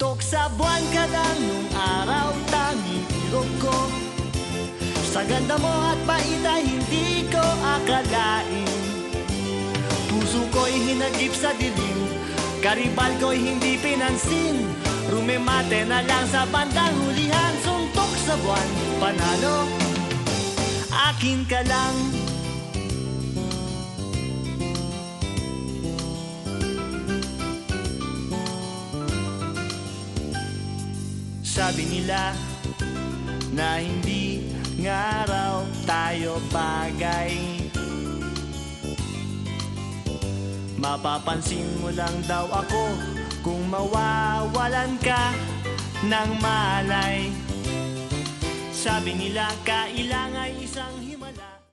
Suntok sa buwan ka lang nung araw, tanging irog ko. Sa ganda mo at bait ay hindi ko akalain. Puso ko'y hinagip sa dilim, karibal ko'y hindi pinansin. Rumemate na lang sa bandang hulihan. Suntok sa buwan, panalo, akin ka lang. Sabi nila na hindi nga raw tayo bagay. Mapapansin mo lang daw ako kung mawawalan ka ng malay. Sabi nila kailangan